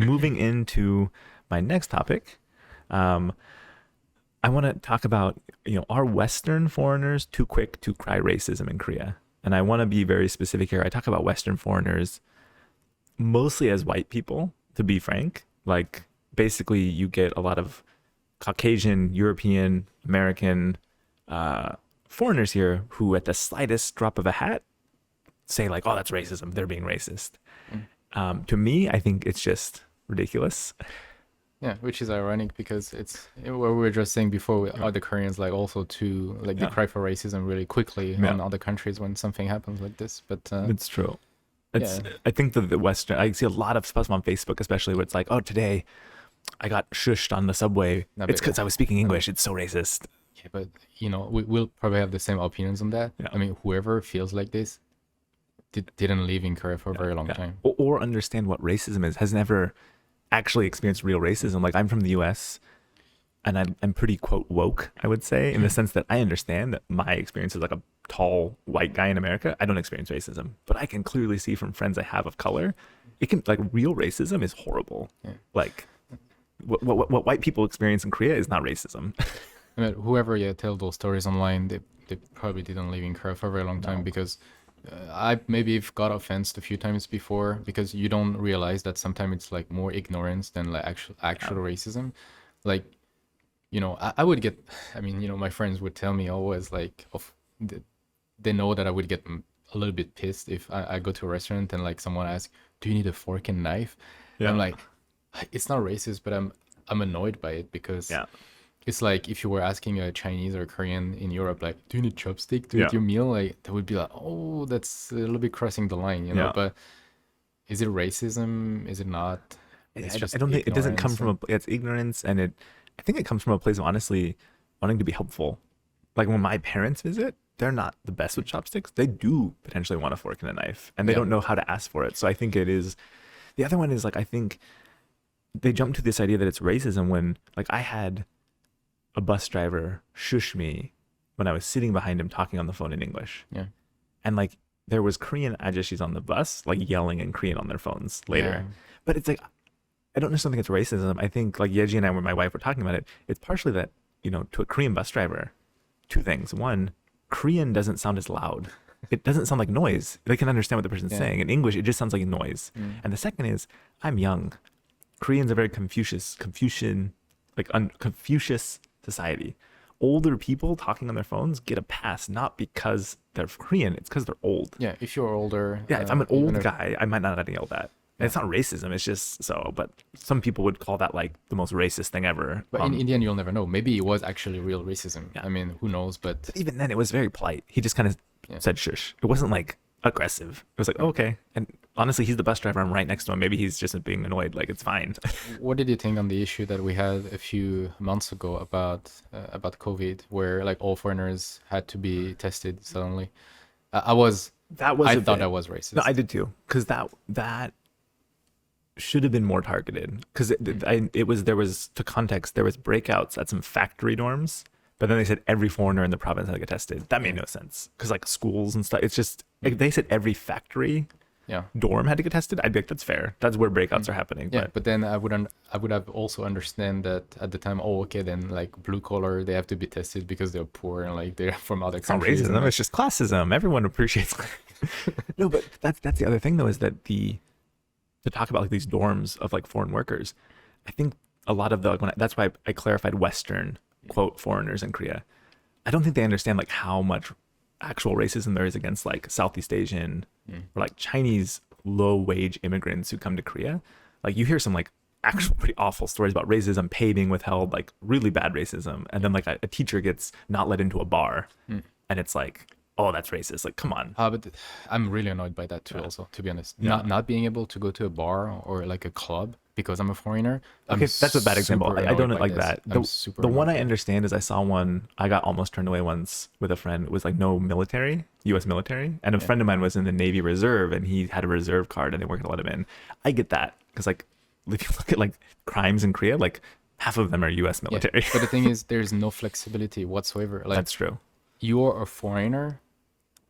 moving into my next topic, um, I want to talk about, are Western foreigners too quick to cry racism in Korea? And I want to be very specific here. I talk about Western foreigners mostly as white people, to be frank. Like, basically, you get a lot of Caucasian, European, American foreigners here who, at the slightest drop of a hat, say, like, oh, that's racism. They're being racist. To me, I think it's just ridiculous. Yeah, which is ironic because it's what we were just saying before with other Koreans, like also to like they cry for racism really quickly on other countries when something happens like this. But It's true. It's yeah, I think that the Western, I see a lot of stuff on Facebook, especially where it's like, oh, today I got shushed on the subway. no, It's but, because I was speaking English. It's so racist. yeah, but we'll probably have the same opinions on that. Yeah. I mean, whoever feels like this didn't live in Korea for a very long Yeah. time. Or understand what racism is, has never actually experienced real racism. Like, I'm from the US and I'm pretty, quote, woke, I would say, in the sense that I understand that my experience as like a tall white guy in America, I don't experience racism. But I can clearly see from friends I have of color, it can, like, real racism is horrible. Yeah. Like, what white people experience in Korea is not racism. I mean, whoever tell those stories online, they probably didn't live in Korea for a very long time because I maybe have got offended a few times before because you don't realize that sometimes it's like more ignorance than like actual racism. Like, I would get, I mean, my friends would tell me always like they know that I would get a little bit pissed if I go to a restaurant and like someone asks, "Do you need a fork and knife?" Yeah. I'm like, it's not racist, but I'm annoyed by it because it's like if you were asking a Chinese or Korean in Europe, like, "Do you need chopstick to eat your meal?" Like, they would be like, "Oh, that's a little bit crossing the line," But is it racism? Is it not? It's just I don't think it doesn't come ignorance. from it's ignorance, and I think it comes from a place of honestly wanting to be helpful. Like, when my parents visit, they're not the best with chopsticks. They do potentially want a fork and a knife, and they don't know how to ask for it. So I think it is. The other one is, like, I think they jump to this idea that it's racism when, like, I had a bus driver shush me when I was sitting behind him talking on the phone in English. Yeah. And, like, there was Korean ajashis on the bus, like, yelling in Korean on their phones later. Yeah. But it's like, I don't necessarily think it's racism. I think, like, Yeji and I, when my wife were talking about it, it's partially that, to a Korean bus driver, two things. One, Korean doesn't sound as loud. It doesn't sound like noise. They can understand what the person's saying. In English, it just sounds like noise. And the second is, I'm young. Koreans are very Confucian, like, Confucius society. Older people talking on their phones get a pass, not because they're Korean, it's because they're old. Yeah, if you're older. Yeah, if I'm an old if, guy, I might not have yelled at. And it's not racism, it's just so, but some people would call that like the most racist thing ever. But in the end, you'll never know. Maybe it was actually real racism. Yeah. I mean, who knows? But even then, it was very polite. He just kind of said shush. It wasn't like aggressive. It was like, oh, okay. And honestly, he's the bus driver. I'm right next to him. Maybe he's just being annoyed. Like, it's fine. What did you think on the issue that we had a few months ago about COVID, where like all foreigners had to be tested suddenly? I thought that was racist. No, I did too, because that should have been more targeted. Because there was, to context, there was breakouts at some factory dorms, but then they said every foreigner in the province had to get tested. That made no sense, because like schools and stuff, it's just, like, they said every factory dorm had to get tested. I'd be like, that's fair. That's where breakouts are happening. Yeah, but then I would have also understand that at the time. Oh, okay, then like blue collar, they have to be tested because they're poor and like they're from other countries. It's not racism. It's just classism. Everyone appreciates. No, but that's the other thing though, is that to talk about like these dorms of like foreign workers, I think a lot of that's why I clarified Western, quote, foreigners in Korea. I don't think they understand like how much actual racism there is against like Southeast Asian or like Chinese low wage immigrants who come to Korea. Like, you hear some like actual pretty awful stories about racism, pay being withheld, like really bad racism, and then like a teacher gets not let into a bar, and it's like, oh, that's racist. Like, come on. But I'm really annoyed by that too. Also, to be honest, not being able to go to a bar or like a club because I'm a foreigner. Okay, that's a bad example. I don't like that. The one I understand is I saw one. I got almost turned away once with a friend. It was like no military, U.S. military, and a friend of mine was in the Navy Reserve, and he had a reserve card, and they weren't gonna let him in. I get that, because like, if you look at like crimes in Korea, like half of them are U.S. military. But the thing is, there's no flexibility whatsoever. Like, That's true. You're a foreigner.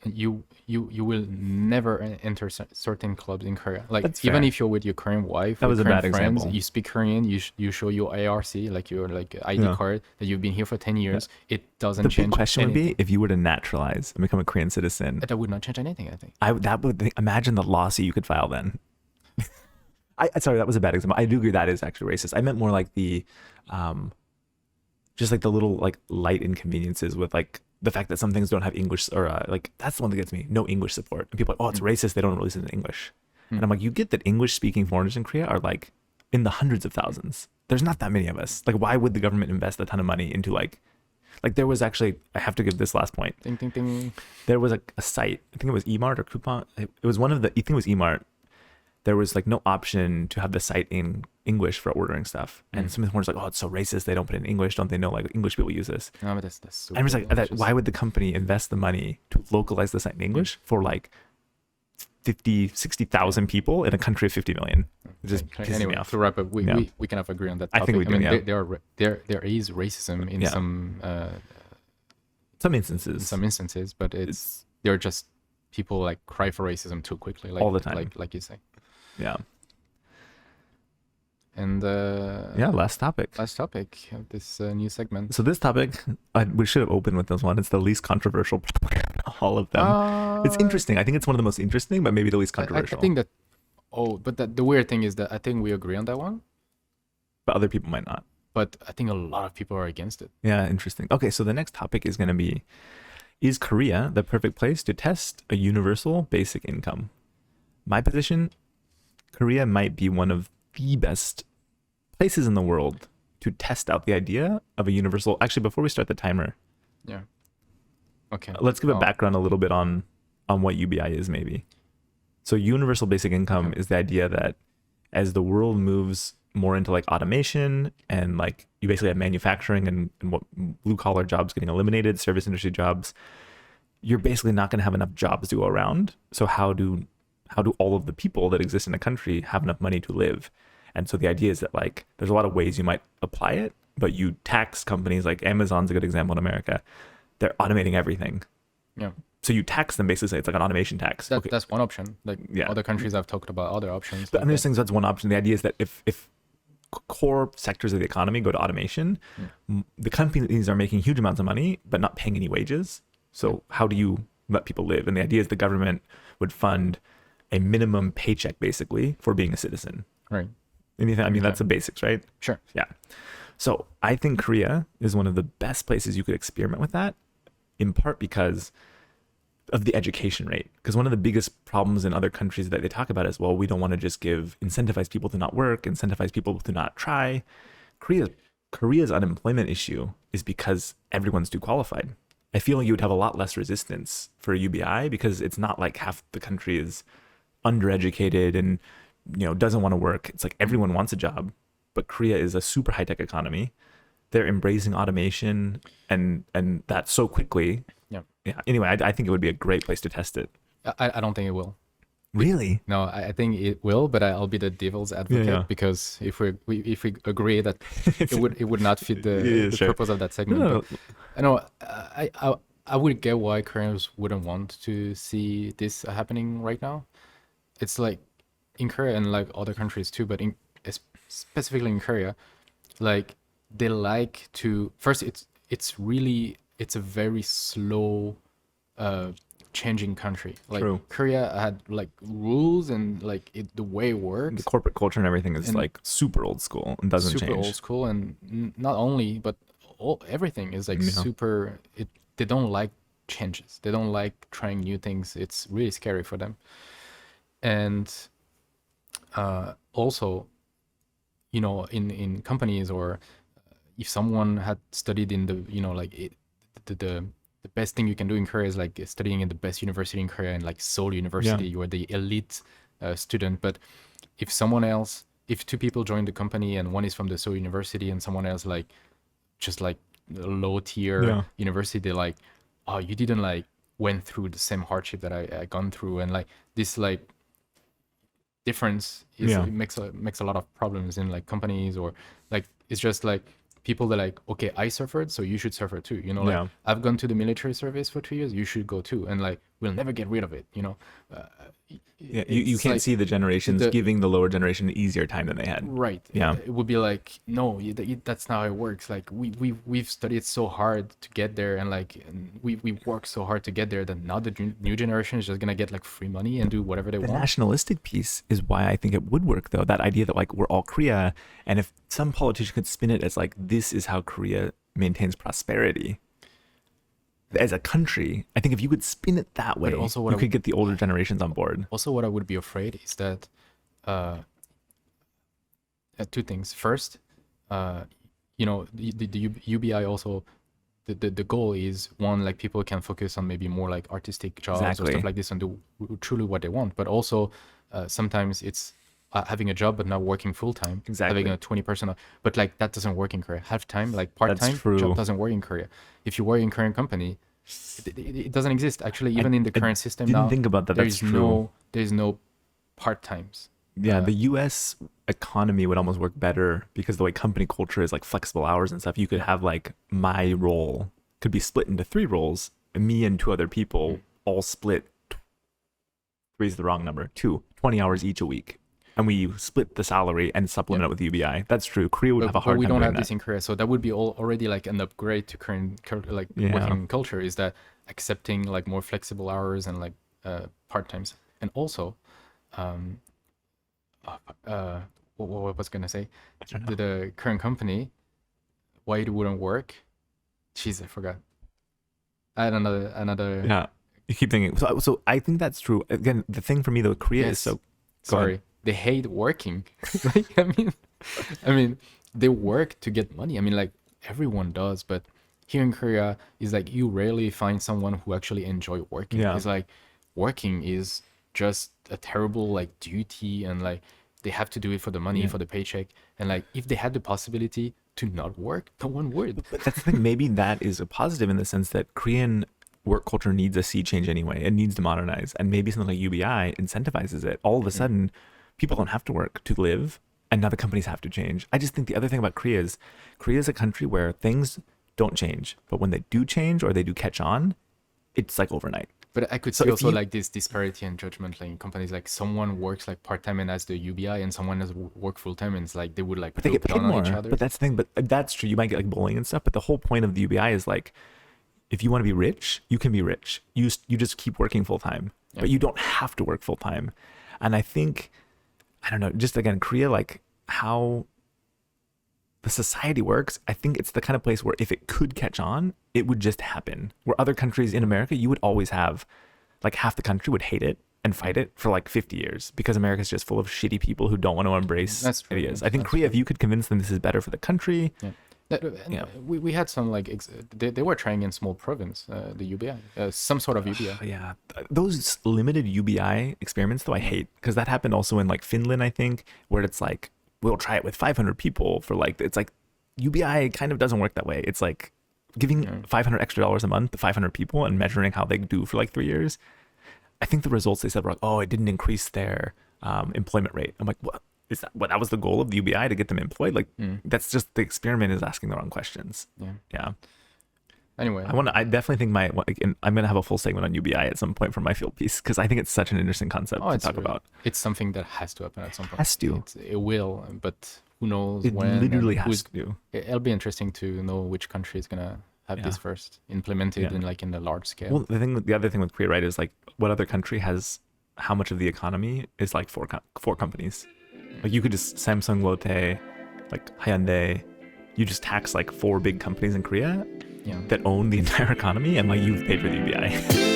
you will never enter certain clubs in Korea. Like That's even fair. if you're with your Korean wife That or was a Korean bad friends, example. you speak Korean, you show your ARC, like your like ID Yeah. card that you've been here for 10 Yeah. years. It doesn't The big change question would anything. be if you were to naturalize and become a Korean citizen. That would not change anything, I think. Imagine the lawsuit you could file then. Sorry, that was a bad example. I do agree that is actually racist. I meant more like um, just like the little like light inconveniences with like the fact that some things don't have English or like that's the one that gets me. No English support. And people are like, oh, it's racist. They don't release it in English. And I'm like, you get that English speaking foreigners in Korea are like in the hundreds of thousands. There's not that many of us. Like, why would the government invest a ton of money into like there was actually, I have to give this last point. Ding ding ding. There was a site, I think it was Emart or Coupon. It was one of the, I think it was Emart. There was like no option to have the site in English for ordering stuff. And some of the owners like, oh, it's so racist. They don't put it in English. Don't they know like English people use this? No, but that's so And I was like, obnoxious. why would the company invest the money to localize the site in English for like 50, 60,000 people in a country of 50 million? It just Okay, pisses anyway, me off. to wrap up, we kind of agree on that I topic. think we do, yeah. There is racism in Yeah. Some instances. some instances, but they're just people like cry for racism too quickly, like All the time. like you say. Yeah. And Yeah, last topic. last topic of this new segment. So this topic, we should have opened with this one. It's the least controversial of all of them. It's interesting. I think it's one of the most interesting, but maybe the least I controversial. think that. Oh, but the weird thing is that I think we agree on that one, But other people might not. but I think a lot of people are against it. Yeah, interesting. Okay, so the next topic is going to be, is Korea the perfect place to test a universal basic income? My position, Korea might be one of the best places in the world to test out the idea of a universal. Actually, before we start the timer, Yeah. Okay. let's give a background a little bit on what UBI is maybe. So universal basic income is the idea that as the world moves more into like automation and like you basically have manufacturing and what blue collar jobs getting eliminated, service industry jobs, you're basically not going to have enough jobs to go around. So how do all of the people that exist in a country have enough money to live? And so the idea is that like there's a lot of ways you might apply it, but you tax companies like Amazon's a good example in America. They're automating everything. Yeah. So you tax them basically. It's like an automation tax. Okay. That's one option. Like Yeah. other countries have talked about other options. But like I'm just that. saying that's one option. The idea is that if core sectors of the economy go to automation, the companies are making huge amounts of money but not paying any wages. So how do you let people live? And the idea is the government would fund a minimum paycheck basically for being a citizen. Right. Anything? I mean, that's the basics, right? Sure. Yeah. So I think Korea is one of the best places you could experiment with that, in part because of the education rate. Because one of the biggest problems in other countries that they talk about is, well, we don't want to just incentivize people to not work, incentivize people to not try. Korea's unemployment issue is because everyone's too qualified. I feel like you would have a lot less resistance for UBI because it's not like half the country is undereducated and doesn't want to work. It's like everyone wants a job, but Korea is a super high tech economy. They're embracing automation and that so quickly. Yeah. Anyway, I think it would be a great place to test it. I don't think it will. Really? No, I think it will, but I'll be the devil's advocate because if we agree that it would not fit the sure. purpose of that segment. No. But, I know I would get why Koreans wouldn't want to see this happening right now. It's like in Korea and like other countries too, but specifically in Korea, like they like to first it's a very slow changing country. Like True. Korea had like rules and like the way it works. The corporate culture and everything is like super old school and doesn't super change. old school, and not only but everything is like super. They don't like changes. They don't like trying new things. It's really scary for them. And also, in companies or if someone had studied in the best thing you can do in Korea is like studying in the best university in Korea and like Seoul University, you are the elite student. But if two people join the company and one is from the Seoul University and someone else like just like low tier university, they're like, oh, you didn't like went through the same hardship that I gone through, and like this like difference it makes a lot of problems in like companies, or like it's just like people that like, okay, I suffered, so you should suffer too. Like I've gone to the military service for 2 years, you should go too. And like we'll never get rid of it. Yeah, you It's can't like see the generations the giving the lower generation an easier time than they had. right. Yeah. It would be like, no, that's not how it works. Like we've studied so hard to get there, and we work so hard to get there that now the new generation is just gonna get like free money and do whatever they The want. nationalistic piece is why I think it would work, though. That idea that like we're all Korea, and if some politician could spin it as like this is how Korea maintains prosperity as a country, I think if you could spin it that way, also what you I could get the older generations on board. Also, what I would be afraid is that uh, two things. First, the UBI also, the goal is one, like people can focus on maybe more like artistic jobs or Exactly. stuff like this and do truly what they want. But also, sometimes it's having a job but not working full time. Exactly. Having a 20%, but like that doesn't work in Korea. Half time, like part time true. job doesn't work in Korea. If you work in Korean company, it doesn't exist actually. Even in the current system didn't now, think about that. That's true. There's no part times. Yeah, the U.S. economy would almost work better because the way company culture is like flexible hours and stuff. You could have like my role could be split into 3 roles, and me and 2 other people all split. 3 is the wrong number. 20 hours each a week, and we split the salary and supplement it with UBI. That's true. Korea would have a hard time we don't doing have that. this in Korea, so that would be already like an upgrade to current working culture. Is that accepting like more flexible hours and like part times, and also, what was gonna say? The current company, why it wouldn't work? Jeez, I forgot. I had another. Yeah, you keep thinking. So I think that's true. Again, the thing for me though, Korea is so. Sorry, they hate working. Like, I mean, they work to get money. I mean, like everyone does, but here in Korea, is like you rarely find someone who actually enjoy working. Yeah. It's like working is just a terrible like duty, and like they have to do it for the money, for the paycheck, and like if they had the possibility to not work, no one would. But that's the thing. Maybe that is a positive in the sense that Korean work culture needs a sea change anyway. It needs to modernize, and maybe something like UBI incentivizes it. All of a sudden, people don't have to work to live, and now the companies have to change. I just think the other thing about Korea is a country where things don't change, but when they do change or they do catch on, it's like overnight. But I could So see if also you- like this disparity and judgment like in companies, like someone works like part-time and has the UBI, and someone has work full-time, and it's like they would like But they get look paid down more. on each other. But that's the thing. But that's true. You might get like bullying and stuff. But the whole point of the UBI is like, if you want to be rich, you can be rich. You just keep working full time, but you don't have to work full time. And I think, I don't know, just again, Korea, like how the society works, I think it's the kind of place where if it could catch on, it would just happen. Where other countries in America, you would always have like half the country would hate it and fight it for like 50 years because America's just full of shitty people who don't want to embrace That's true. ideas. I think That's Korea, if you could convince them this is better for the country, We had some like they were trying in small province the UBI, some sort of UBI. yeah, those limited UBI experiments though I hate because that happened also in like Finland, I think, where it's like we'll try it with 500 people for like it's like UBI kind of doesn't work that way. It's like giving $500 extra a month to 500 people and measuring how they do for like 3 years. I think the results they said were like, oh, it didn't increase their employment rate. I'm like, what? Is that was the goal of the UBI to get them employed? Like that's just the experiment is asking the wrong questions. Yeah. Anyway, I definitely think I'm gonna have a full segment on UBI at some point for my field piece because I think it's such an interesting concept to talk about. It's something that has to happen at some point. Has to. It will, but who knows It when? literally has to. It'll be interesting to know which country is gonna have this first implemented in like in the large scale. Well, the other thing with Korea, right, is like what other country has how much of the economy is like four companies. Like you could just Samsung, Lotte, like Hyundai, you just tax like 4 big companies in Korea that own the entire economy, and like you've paid for the UBI.